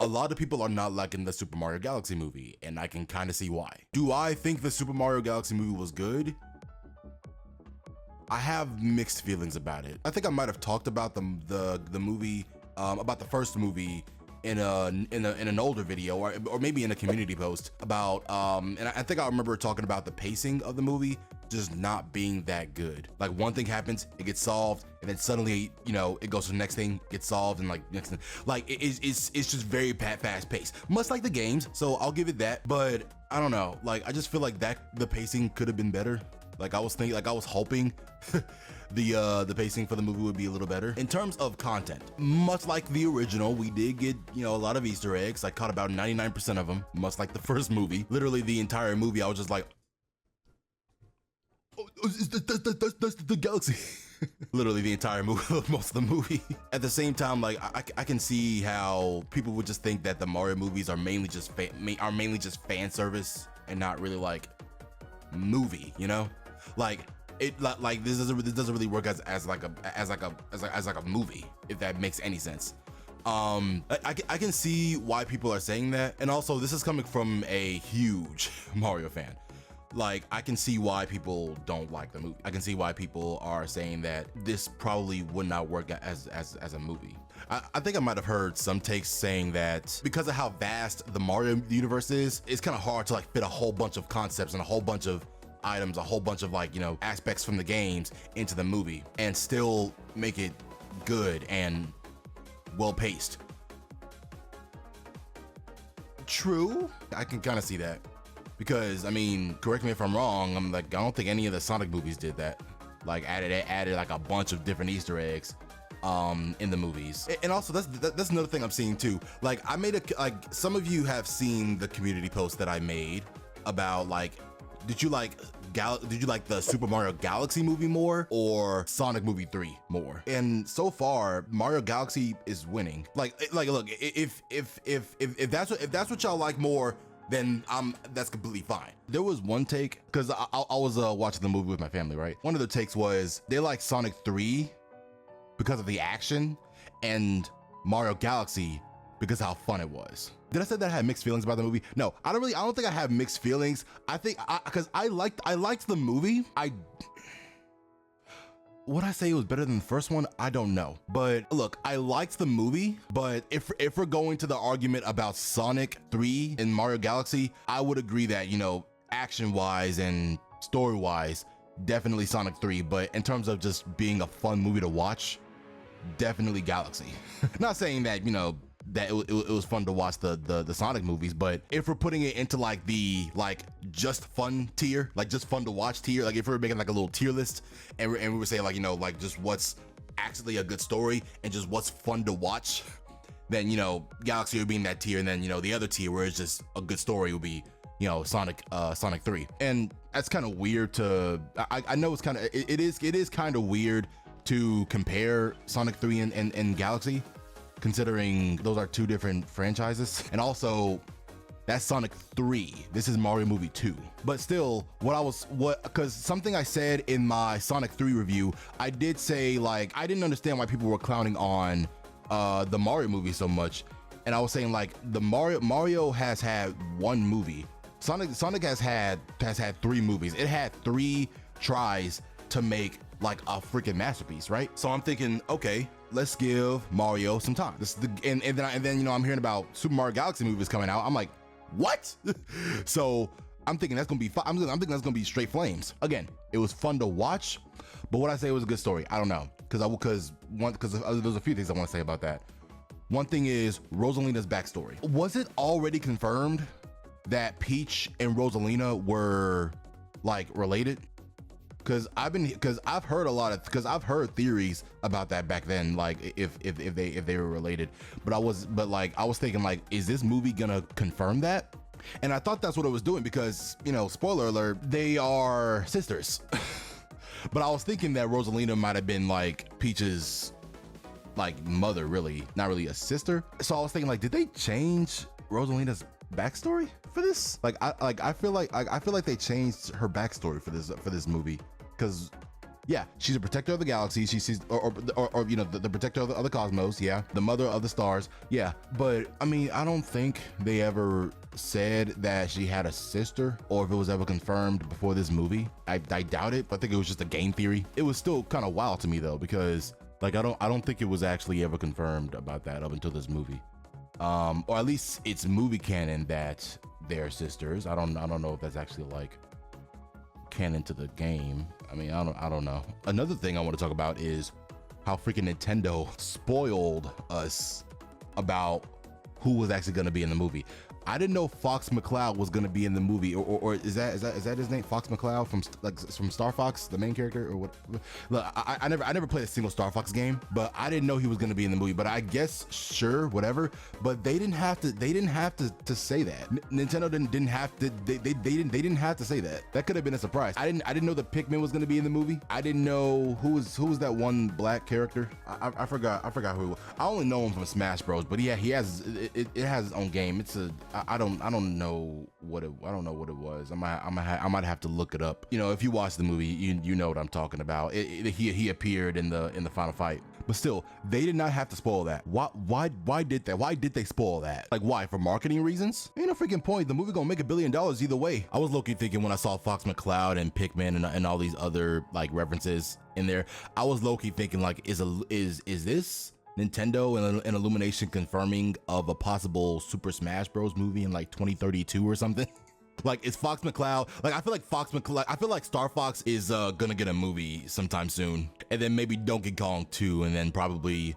lot of people are not liking the Super Mario Galaxy movie, and I can kind of see why. Do I think the Super Mario Galaxy movie was good? I have mixed feelings about it. I think I might have talked about the movie, about the first movie in an older video, or maybe in a community post about, and I think I remember talking about the pacing of the movie just not being that good. Like one thing happens, it gets solved, and then suddenly, you know, it goes to the next thing, gets solved, and like next thing, like it's just very fast paced, much like the games. So I'll give it that. But I don't know, like I just feel like that the pacing could have been better. Like I was hoping the pacing for the movie would be a little better. In terms of content, much like the original, we did get, you know, a lot of Easter eggs. I caught about 99% of them, much like the first movie. Literally the entire movie, I was just like, oh, that's the galaxy. Literally the entire movie, most of the movie. At the same time, like I can see how people would just think that the Mario movies are mainly just fan service and not really like movie, you know? Like this doesn't really work as like a movie, if that makes any sense. I can see why people are saying that, and also this is coming from a huge Mario fan. Like I can see why people don't like the movie. I can see why people are saying that this probably would not work as a movie. I think I might have heard some takes saying that because of how vast the Mario universe is, it's kind of hard to like fit a whole bunch of concepts and a whole bunch of items, a whole bunch of like, you know, aspects from the games into the movie and still make it good and well paced. True, I can kind of see that. Because I mean, correct me if I'm wrong, I'm like, I don't think any of the Sonic movies did that. Like added like a bunch of different Easter eggs in the movies. And also that's another thing I'm seeing too. Like I made like some of you have seen the community post that I made about like, did you like the Super Mario Galaxy movie more or Sonic movie 3 more? And so far, Mario Galaxy is winning. Like look, if that's what y'all like more, then that's completely fine. There was one take, because I was watching the movie with my family, right? One of the takes was they like Sonic 3 because of the action and Mario Galaxy because of how fun it was. Did I say that I had mixed feelings about the movie? No, I don't think I have mixed feelings. I think because I liked the movie. Would I say it was better than the first one? I don't know. But look, I liked the movie, but if we're going to the argument about Sonic 3 and Mario Galaxy, I would agree that, you know, action-wise and story-wise, definitely Sonic 3, but in terms of just being a fun movie to watch, definitely Galaxy. Not saying that, you know, that it was fun to watch the Sonic movies, but if we're putting it into like the just fun tier, like just fun to watch tier, like if we were making like a little tier list and we were saying like, you know, like just what's actually a good story and just what's fun to watch, then, you know, Galaxy would be in that tier, and then, you know, the other tier where it's just a good story would be, you know, Sonic 3. And that's kind of weird to, I know it's kind of, it is kind of weird to compare Sonic 3 and Galaxy, considering those are two different franchises. And also that's Sonic 3. This is Mario movie 2. But still, because something I said in my Sonic 3 review, I did say like, I didn't understand why people were clowning on the Mario movie so much. And I was saying like Mario has had one movie. Sonic has had 3 movies. It had 3 tries to make like a freaking masterpiece, right? So I'm thinking, okay, let's give Mario some time. This is and then you know, I'm hearing about Super Mario Galaxy movies coming out. I'm like, what? So I'm thinking that's gonna be I'm thinking that's gonna be straight flames. Again, it was fun to watch, but would I say it was a good story? I don't know, because there's a few things I want to say about that. One thing is Rosalina's backstory. Was it already confirmed that Peach and Rosalina were like related? Because I've heard theories about that back then, like if they were related. But I was thinking like, is this movie gonna confirm that? And I thought that's what it was doing, because, you know, spoiler alert, they are sisters. But I was thinking that Rosalina might have been like Peach's like mother, really, not really a sister. So I was thinking like, did they change Rosalina's backstory for this? I feel like they changed her backstory for this movie, because Yeah, she's a protector of the galaxy. She's or you know, the protector of the cosmos. Yeah, the mother of the stars. Yeah, but I mean, I don't think they ever said that she had a sister, or if it was ever confirmed before this movie. I doubt it. I think it was just a game theory. It was still kind of wild to me though, because like I don't think it was actually ever confirmed about that up until this movie. Or at least it's movie canon that they're sisters. I don't know if that's actually like canon to the game. I mean, I don't know. Another thing I want to talk about is how freaking Nintendo spoiled us about who was actually going to be in the movie. I didn't know Fox McCloud was going to be in the movie, or is that his name, Fox McCloud from Star Fox, the main character, or what? Look, I never played a single Star Fox game, but I didn't know he was going to be in the movie. But I guess sure, whatever. But they didn't have to say that. Nintendo didn't have to. They didn't have to say that. That could have been a surprise. I didn't know that Pikmin was going to be in the movie. I didn't know who was that one black character. I forgot who he was. I only know him from Smash Bros. But yeah, he has it has its own game. It's a I don't know what it was. I might have to look it up. You know, if you watch the movie, you know what I'm talking about. He appeared in the final fight. But still, they did not have to spoil that. Why did they spoil that? Like, why? For marketing reasons? Ain't no freaking point. The movie gonna make $1 billion either way. I was low-key thinking when I saw Fox McCloud and Pikmin and all these other like references in there, I was low-key thinking like, is this Nintendo and Illumination confirming of a possible Super Smash Bros. Movie in like 2032 or something? Like, is Fox McCloud, like, I feel like Star Fox is gonna get a movie sometime soon, and then maybe Donkey Kong 2, and then probably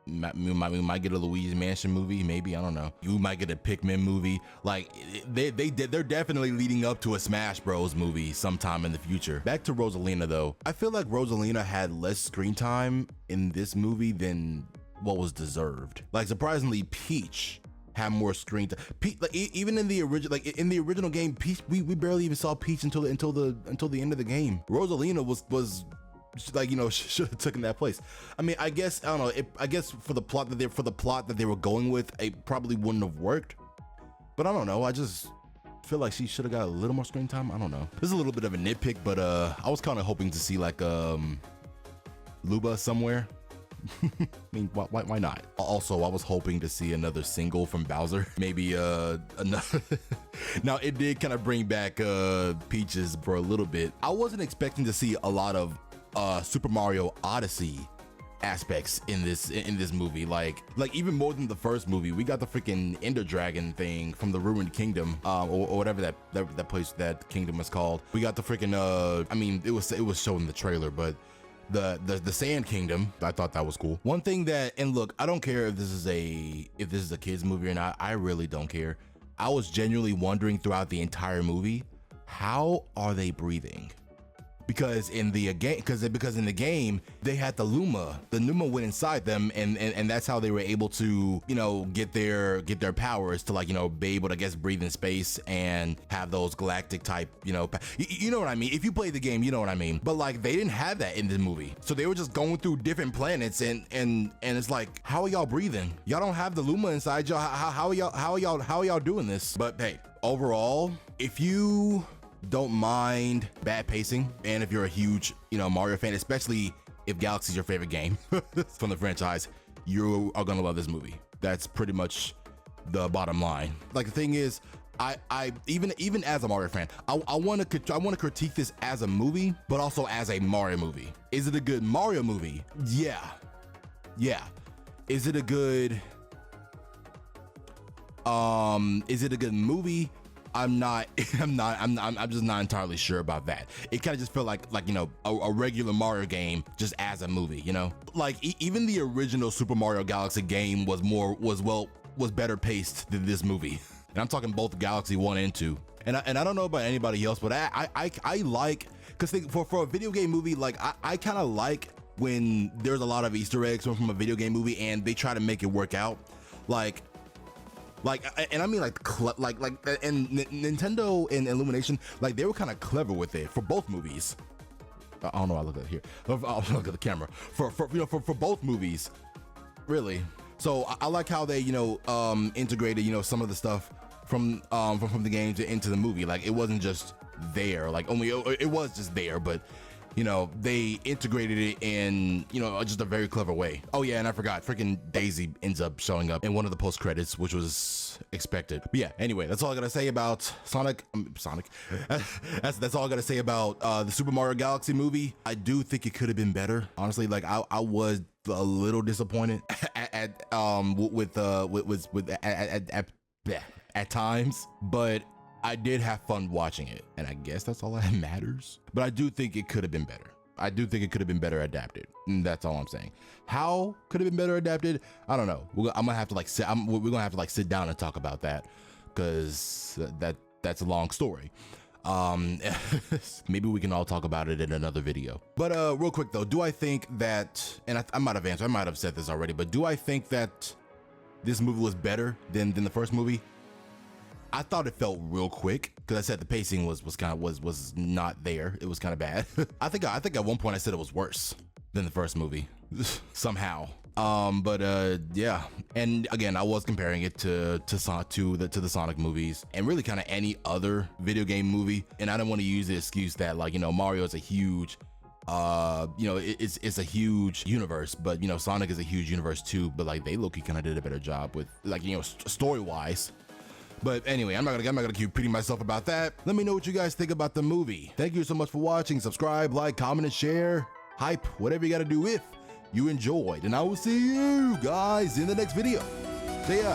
we might get a Luigi's Mansion movie, maybe, I don't know. You might get a Pikmin movie. Like, they're definitely leading up to a Smash Bros. Movie sometime in the future. Back to Rosalina though. I feel like Rosalina had less screen time in this movie than what was deserved. Like, surprisingly, Peach had more screen time. Like, even in the original game, Peach, we barely even saw Peach until the end of the game. Rosalina was like, you know, should have taken that place. I mean, I guess, I don't know, I guess for the plot that they were going with, it probably wouldn't have worked. But I don't know, I just feel like she should have got a little more screen time. I don't know. This is a little bit of a nitpick, but I was kind of hoping to see like Luba somewhere. I mean, why not? Also, I was hoping to see another single from Bowser. Maybe another. Now, it did kind of bring back Peaches for a little bit. I wasn't expecting to see a lot of Super Mario Odyssey aspects in this movie. Like even more than the first movie. We got the freaking Ender Dragon thing from the Ruined Kingdom, or whatever that place, that kingdom is called. We got the freaking I mean, it was shown in the trailer, but the Sand Kingdom, I thought that was cool. One thing that, and look, I don't care if this is a kids movie or not. I really don't care. I was genuinely wondering throughout the entire movie, how are they breathing? Because in the game they had the Luma went inside them, and that's how they were able to, you know, get their powers to, like, you know, be able to, I guess, breathe in space and have those galactic type, you know, you know what I mean. If you play the game, you know what I mean. But like, they didn't have that in this movie, so they were just going through different planets, and it's like, how are y'all breathing? Y'all don't have the Luma inside y'all. How are y'all doing this? But hey, overall, if you don't mind bad pacing, and if you're a huge, you know, Mario fan, especially if Galaxy's your favorite game from the franchise, you are gonna love this movie. That's pretty much the bottom line. Like, the thing is, I even as a Mario fan, I want to critique this as a movie, but also as a Mario movie. Is it a good Mario movie? Yeah. Is it a good movie? I'm just not entirely sure about that. It kind of just felt like, you know, a regular Mario game just as a movie, you know? Like, even the original Super Mario Galaxy game was better paced than this movie. And I'm talking both Galaxy 1 and 2. And I don't know about anybody else, but I like, because for a video game movie, like, I kind of like when there's a lot of Easter eggs from a video game movie and they try to make it work out. And I mean, and Nintendo and Illumination, like, they were kind of clever with it for both movies. I don't know. I look at it here. I'll look at the camera for both movies, really. So I like how they, you know, integrated, you know, some of the stuff from the games into the movie. Like, it wasn't just there. Like, only it was just there, but you know, they integrated it in, you know, just a very clever way. Oh yeah, and I forgot, freaking Daisy ends up showing up in one of the post credits, which was expected. But yeah, anyway, that's all I gotta say about Sonic. That's all I gotta say about the Super Mario Galaxy movie. I do think it could have been better. Honestly, like I was a little disappointed at times, but I did have fun watching it, and I guess that's all that matters. But I do think it could have been better. I do think it could have been better adapted. And that's all I'm saying. How could it have been better adapted? I don't know. I'm gonna have to like we're gonna have to like sit down and talk about that, because that's a long story. Maybe we can all talk about it in another video. But real quick though, do I think that, and I might have said this already, but do I think that this movie was better than the first movie? I thought it felt real quick, because I said the pacing was not there. It was kind of bad. I think at one point I said it was worse than the first movie somehow. But yeah, and again, I was comparing it to the Sonic movies, and really kind of any other video game movie. And I don't want to use the excuse that, like, you know, Mario is a huge you know, it's a huge universe, but, you know, Sonic is a huge universe too. But like, they low-key kind of did a better job with, like, you know, story wise. But anyway, I'm not gonna keep repeating myself about that. Let me know what you guys think about the movie. Thank you so much for watching. Subscribe, like, comment, and share. Hype, whatever you gotta do if you enjoyed. And I will see you guys in the next video. See ya.